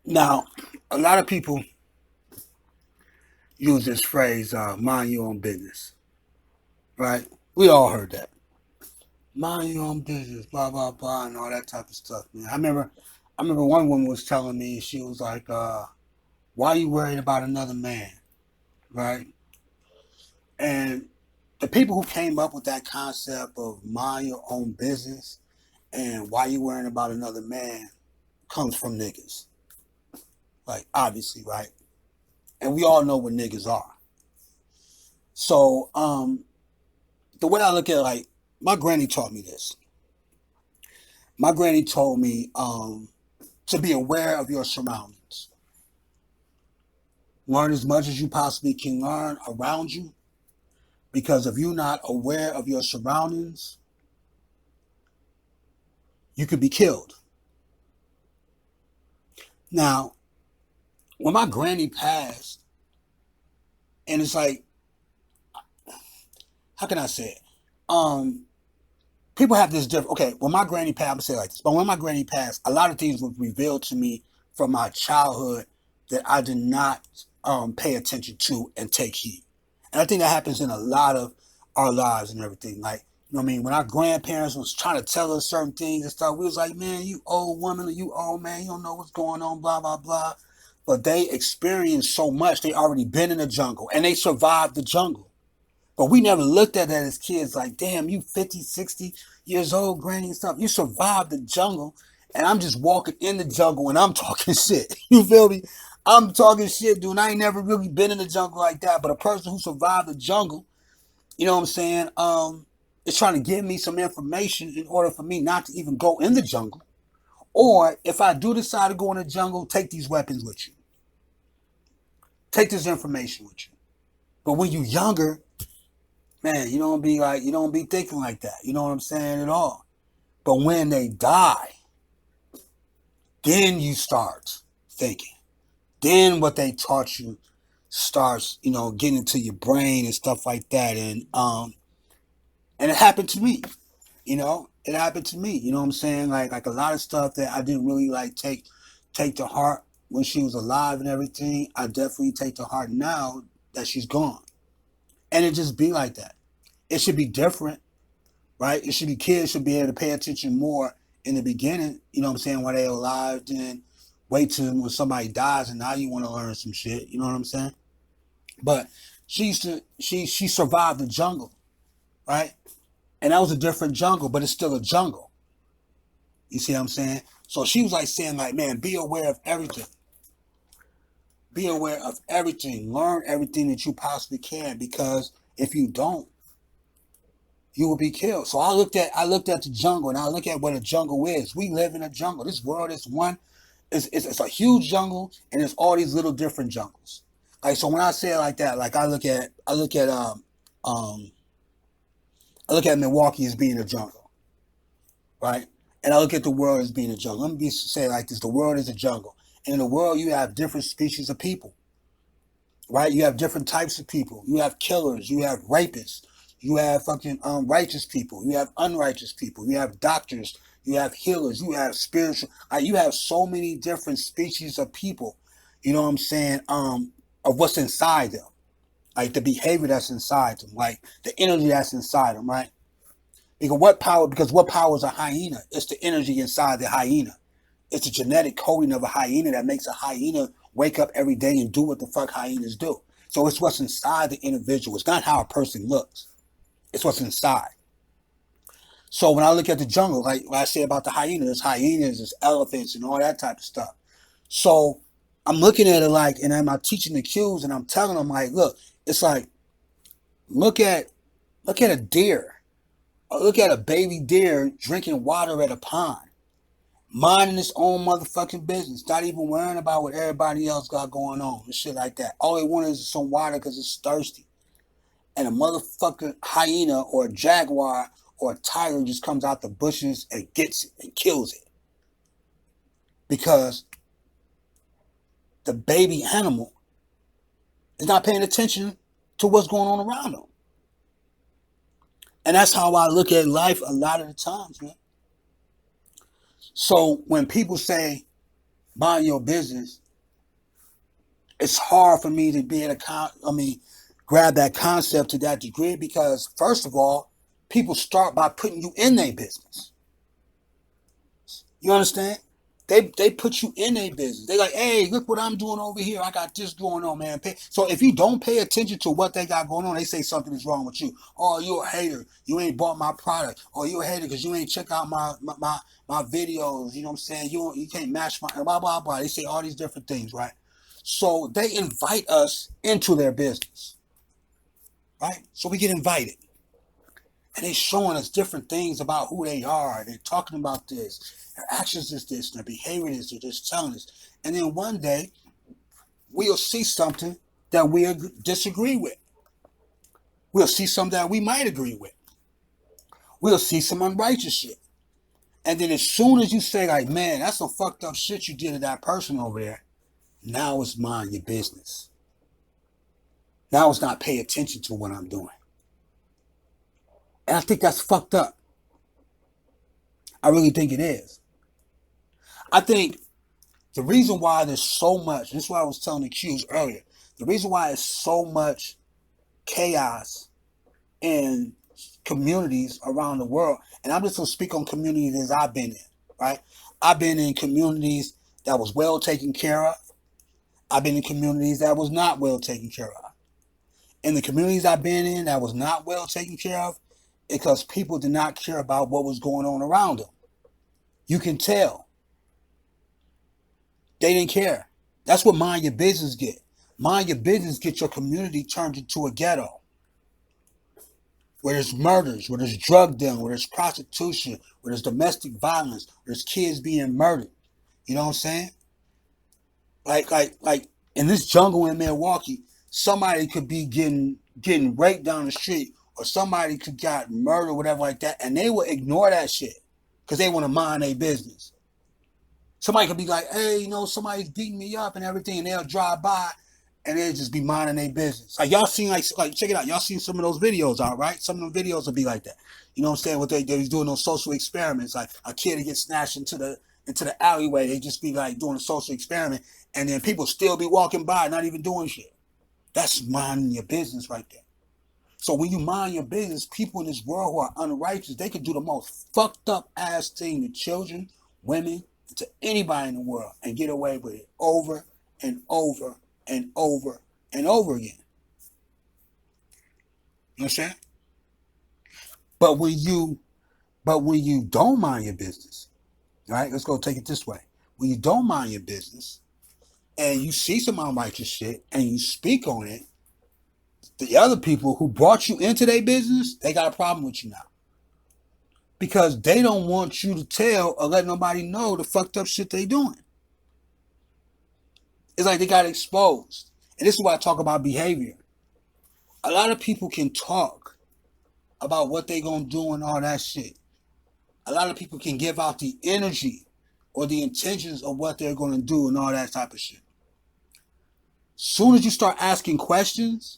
Now, a lot of people use this phrase, mind your own business, right? We all heard that. Mind your own business, blah, blah, blah, and all that type of stuff, man. I remember one woman was telling me, she was like, why are you worried about another man, right? And the people who came up with that concept of mind your own business and why you worrying about another man comes from niggas. Like, obviously, right? And we all know what niggas are. So, the way I look at it, like, my granny taught me this. My granny told me to be aware of your surroundings. Learn as much as you possibly can learn around you, because if you're not aware of your surroundings, you could be killed. Now, when my granny passed, and it's like, how can I say it? Um, People have this different. Okay, when my granny passed, I'm gonna say it like this. But when my granny passed, a lot of things were revealed to me from my childhood that I did not pay attention to and take heed. And I think that happens in a lot of our lives and everything. Like, you know what I mean? When our grandparents was trying to tell us certain things and stuff, we was like, man, you old woman, or you old man, you don't know what's going on, blah, blah, blah. But they experienced so much. They already been in the jungle and they survived the jungle. But we never looked at that as kids like, damn, you 50, 60 years old, granny and stuff. You survived the jungle. And I'm just walking in the jungle and I'm talking shit. You feel me? I'm talking shit, dude. I ain't never really been in the jungle like that. But a person who survived the jungle, you know what I'm saying, is trying to give me some information in order for me not to even go in the jungle. Or if I do decide to go in the jungle, take these weapons with you. Take this information with you. But when you're younger, man, you don't be thinking like that. You know what I'm saying at all. But when they die, then you start thinking. Then what they taught you starts, getting into your brain and stuff like that. And it happened to me. It happened to me. You know what I'm saying? Like a lot of stuff that I didn't really like take to heart when she was alive and everything. I definitely take to heart now that she's gone. And it just be like that. It should be different, right? It should be, kids should be able to pay attention more in the beginning, you know what I'm saying, while they're alive, then wait till when somebody dies and now you want to learn some shit, you know what I'm saying? But she survived the jungle, right? And that was a different jungle, but it's still a jungle. You see what I'm saying? So she was like saying, like, man, be aware of everything. Be aware of everything. Learn everything that you possibly can, because if you don't, you will be killed. So I looked at the jungle, and I look at what a jungle is. We live in a jungle. This world is one. It's a huge jungle, and it's all these little different jungles. Like, so when I say it like that, like um I look at Milwaukee as being a jungle, right? And I look at the world as being a jungle. Let me say it like this: the world is a jungle, and in the world you have different species of people, right? You have different types of people. You have killers. You have rapists. You have fucking righteous people. You have unrighteous people. You have doctors. You have healers. You have spiritual. You have so many different species of people. You know what I'm saying? Of what's inside them, like the behavior that's inside them, like the energy that's inside them, right? Because what power? Because what power is a hyena? It's the energy inside the hyena. It's the genetic coding of a hyena that makes a hyena wake up every day and do what the fuck hyenas do. So it's what's inside the individual. It's not how a person looks. It's what's inside. So when I look at the jungle, like what I say about the hyenas, there's elephants and all that type of stuff. So I'm looking at it like, and I'm teaching the cues, and I'm telling them like, look, it's like, look at look at a deer. Look at a baby deer drinking water at a pond, minding its own motherfucking business, not even worrying about what everybody else got going on and shit like that. All they want is some water because it's thirsty. And a motherfucking hyena or a jaguar or a tiger just comes out the bushes and gets it and kills it, because the baby animal is not paying attention to what's going on around them. And that's how I look at life a lot of the times, man. So when people say mind your business, it's hard for me to be able to, grab that concept to that degree because, first of all, people start by putting you in their business. You understand? They put you in their business. They like, hey, look what I'm doing over here. I got this going on, man. So if you don't pay attention to what they got going on, they say something is wrong with you. Oh, you're a hater. You ain't bought my product. Or you're a hater because you ain't check out my videos. You know what I'm saying? You can't match my blah blah blah. They say all these different things, right? So they invite us into their business, right? So we get invited. And they're showing us different things about who they are. They're talking about this. Their actions is this. Their behavior is this. They're just telling us. And then one day, we'll see something that we disagree with. We'll see something that we might agree with. We'll see some unrighteous shit. And then as soon as you say, like, man, that's some fucked up shit you did to that person over there, now it's mind your business. Now it's not pay attention to what I'm doing. And I think that's fucked up. I really think it is. I think the reason why there's so much, this is what I was telling the Q's earlier, the reason why there's so much chaos in communities around the world, and I'm just going to speak on communities that I've been in, right? I've been in communities that was well taken care of. I've been in communities that was not well taken care of. In the communities I've been in that was not well taken care of, because people did not care about what was going on around them. You can tell. They didn't care. That's what mind your business get. Mind your business get your community turned into a ghetto. Where there's murders, where there's drug dealing, where there's prostitution, where there's domestic violence, where there's kids being murdered. You know what I'm saying? Like in this jungle in Milwaukee, somebody could be getting raped down the street, or somebody could got murdered, whatever like that, and they will ignore that shit because they want to mind their business. Somebody could be like, hey, you know, somebody's beating me up and everything, and they'll drive by and they'll just be minding their business. Like y'all seen, like check it out, y'all seen some of those videos, all right? Some of them videos will be like that. You know what I'm saying? What they was doing those social experiments, like a kid would get snatched into the alleyway, they just be like doing a social experiment, and then people still be walking by, not even doing shit. That's minding your business right there. So when you mind your business, people in this world who are unrighteous, they can do the most fucked up ass thing to children, women, to anybody in the world and get away with it over and over and over and over again. You understand? But when you don't mind your business, right? Let's go take it this way. When you don't mind your business and you see some unrighteous shit and you speak on it, the other people who brought you into their business, they got a problem with you now. Because they don't want you to tell or let nobody know the fucked up shit they doing. It's like they got exposed. And this is why I talk about behavior. A lot of people can talk about what they gonna do and all that shit. A lot of people can give out the energy or the intentions of what they're gonna do and all that type of shit. Soon as you start asking questions,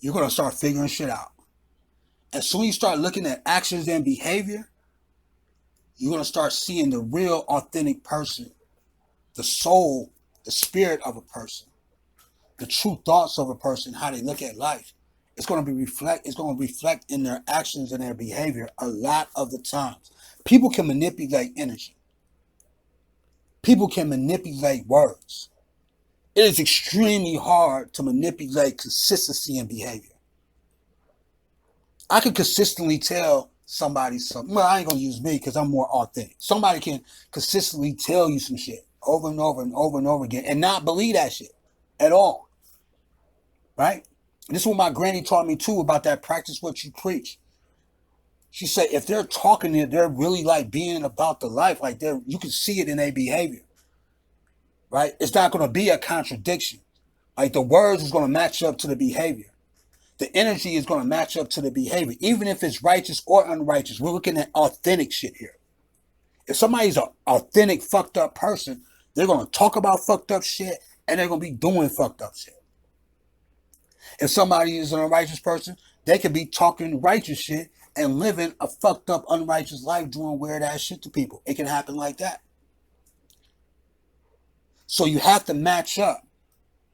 you're gonna start figuring shit out. As soon as you start looking at actions and behavior, you're going to start seeing the real authentic person, the soul, the spirit of a person, the true thoughts of a person, how they look at life. It's going to reflect in their actions and their behavior a lot of the times. People can manipulate energy. People can manipulate words. It is extremely hard to manipulate consistency in behavior. I can consistently tell somebody something. Well, I ain't going to use me because I'm more authentic. Somebody can consistently tell you some shit over and over and over and over again and not believe that shit at all. Right? And this is what my granny taught me too about that practice what you preach. She said if they're talking, they're really like being about the life. Like you can see it in their behavior. Right? It's not going to be a contradiction. Like the words is going to match up to the behavior. The energy is going to match up to the behavior, even if it's righteous or unrighteous. We're looking at authentic shit here. If somebody's an authentic fucked up person, they're going to talk about fucked up shit and they're going to be doing fucked up shit. If somebody is an unrighteous person, they could be talking righteous shit and living a fucked up unrighteous life doing weird ass shit to people. It can happen like that. So you have to match up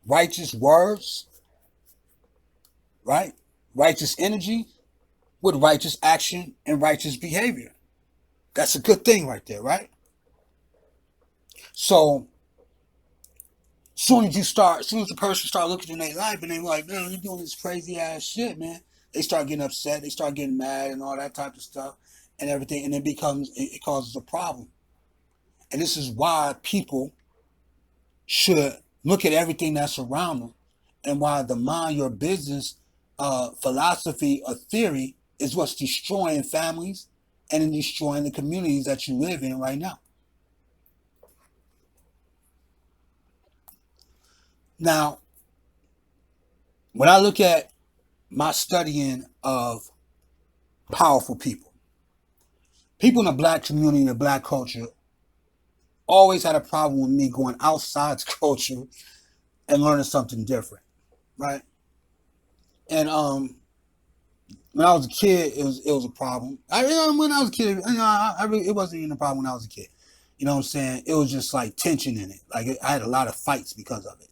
righteous words, right? Righteous energy with righteous action and righteous behavior. That's a good thing right there, right? So soon as the person start looking in their life and they like, man, you're doing this crazy ass shit, man. They start getting upset, they start getting mad and all that type of stuff and everything, and it causes a problem. And this is why people should look at everything that's around them, and why the mind your business philosophy or theory is what's destroying families and destroying the communities that you live in right now. Now, when I look at my studying of powerful people, people in the black community, in the black culture, always had a problem with me going outside the culture and learning something different, right? And when I was a kid, it was a problem. When I was a kid, I really, it wasn't even a problem when I was a kid. You know what I'm saying? It was just like tension in it. Like I had a lot of fights because of it.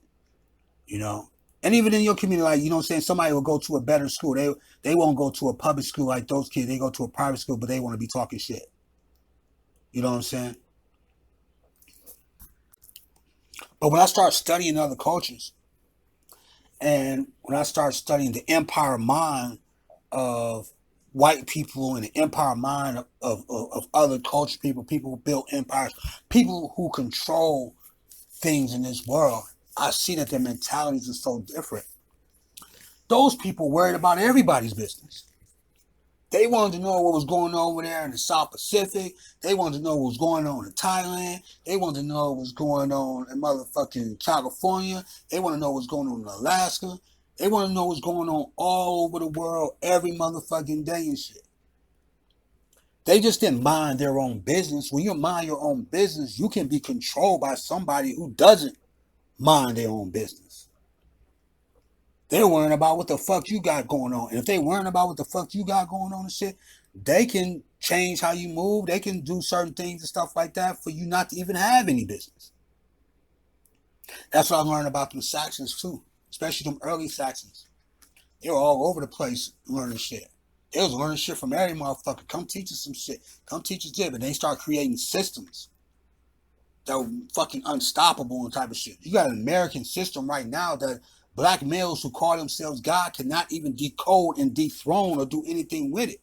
You know, and even in your community, like, you know what I'm saying, somebody will go to a better school. They won't go to a public school like those kids. They go to a private school, but they want to be talking shit. You know what I'm saying? But when I start studying other cultures, and when I start studying the empire mind of white people and the empire mind of other culture people, people who built empires, people who control things in this world, I see that their mentalities are so different. Those people worried about everybody's business. They wanted to know what was going on over there in the South Pacific. They wanted to know what was going on in Thailand. They wanted to know what was going on in motherfucking California. They want to know what's going on in Alaska. They want to know what's going on all over the world every motherfucking day and shit. They just didn't mind their own business. When you mind your own business, you can be controlled by somebody who doesn't mind their own business. They're worrying about what the fuck you got going on. And if they worrying about what the fuck you got going on and shit, they can change how you move. They can do certain things and stuff like that for you not to even have any business. That's what I learned about them Saxons too, especially them early Saxons. They were all over the place learning shit. They was learning shit from every motherfucker. Come teach us some shit. Come teach us this. And they start creating systems that were fucking unstoppable and type of shit. You got an American system right now that black males who call themselves God cannot even decode and dethrone or do anything with it.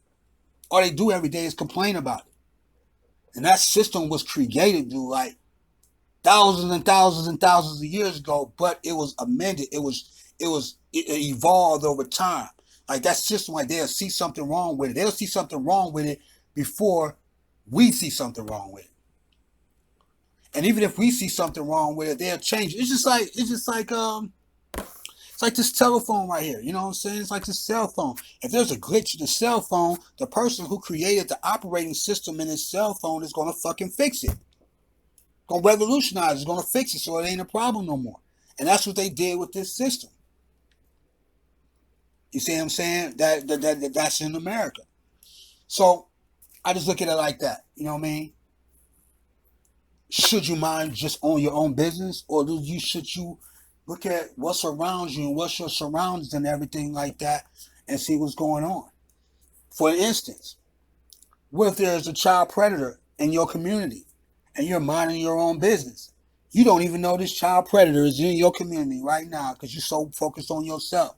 All they do every day is complain about it. And that system was created, dude, like thousands and thousands and thousands of years ago, but it was amended. It evolved over time. Like that system, like they'll see something wrong with it. They'll see something wrong with it before we see something wrong with it. And even if we see something wrong with it, they'll change it. It's like this telephone right here. You know what I'm saying? It's like this cell phone. If there's a glitch in the cell phone, the person who created the operating system in his cell phone is going to fucking fix it. Going to revolutionize it. It's going to fix it so it ain't a problem no more. And that's what they did with this system. You see what I'm saying? That's in America. So I just look at it like that. You know what I mean? Should you mind just own your own business, or should you look at what's around you and what's your surroundings and everything like that, and see what's going on? For instance, what if there's a child predator in your community and you're minding your own business? You don't even know this child predator is in your community right now because you're so focused on yourself.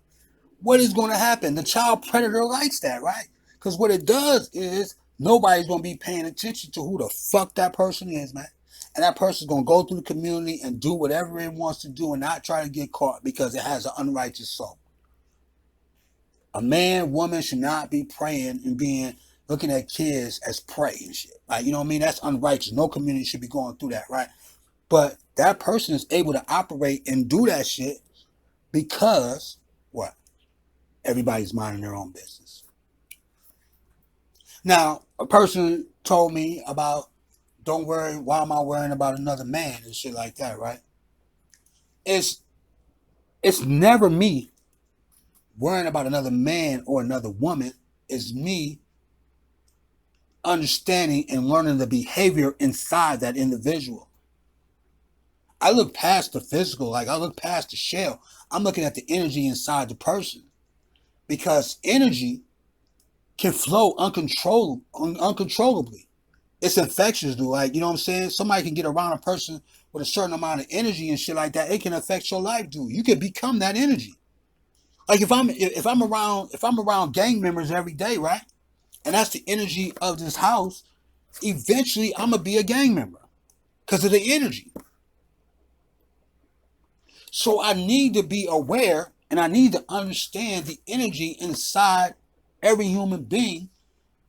What is going to happen? The child predator likes that, right? Because what it does is nobody's going to be paying attention to who the fuck that person is, man. And that person's going to go through the community and do whatever it wants to do and not try to get caught because it has an unrighteous soul. A man, woman should not be praying and looking at kids as prey and shit. Like, you know what I mean? That's unrighteous. No community should be going through that, right? But that person is able to operate and do that shit because, what? Everybody's minding their own business. Now, a person told me about, don't worry, why am I worrying about another man and shit like that, right? It's never me worrying about another man or another woman. It's me understanding and learning the behavior inside that individual. I look past the physical, like I look past the shell. I'm looking at the energy inside the person because energy can flow uncontrollably. It's infectious, dude. Like, you know what I'm saying? Somebody can get around a person with a certain amount of energy and shit like that. It can affect your life, dude. You can become that energy. Like if I'm around gang members every day, right? And that's the energy of this house. Eventually, I'm gonna be a gang member because of the energy. So I need to be aware and I need to understand the energy inside every human being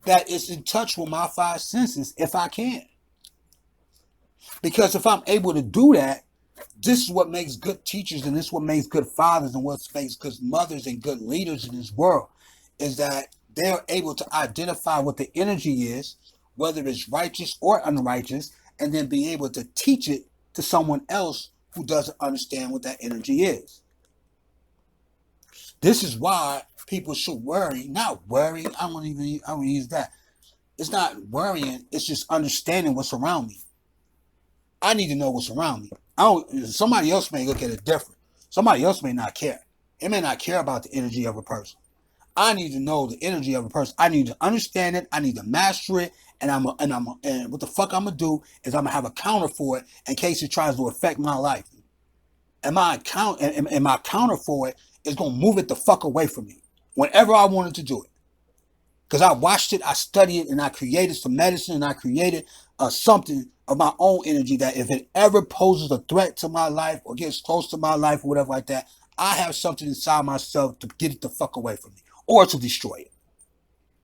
that is in touch with my five senses if I can. Because if I'm able to do that, this is what makes good teachers and this is what makes good fathers and what makes good mothers and good leaders in this world is that they're able to identify what the energy is, whether it's righteous or unrighteous, and then be able to teach it to someone else who doesn't understand what that energy is. This is why people should worry. Not worry. I don't use that. It's not worrying. It's just understanding what's around me. I need to know what's around me. I don't. Somebody else may look at it different. Somebody else may not care. It may not care about the energy of a person. I need to know the energy of a person. I need to understand it. I need to master it. And what the fuck I'm gonna do is I'm gonna have a counter for it in case it tries to affect my life. And my counter for it is gonna move it the fuck away from me whenever I wanted to do it. Because I watched it, I studied it, and I created some medicine, and I created something of my own energy that if it ever poses a threat to my life or gets close to my life or whatever like that, I have something inside myself to get it the fuck away from me or to destroy it.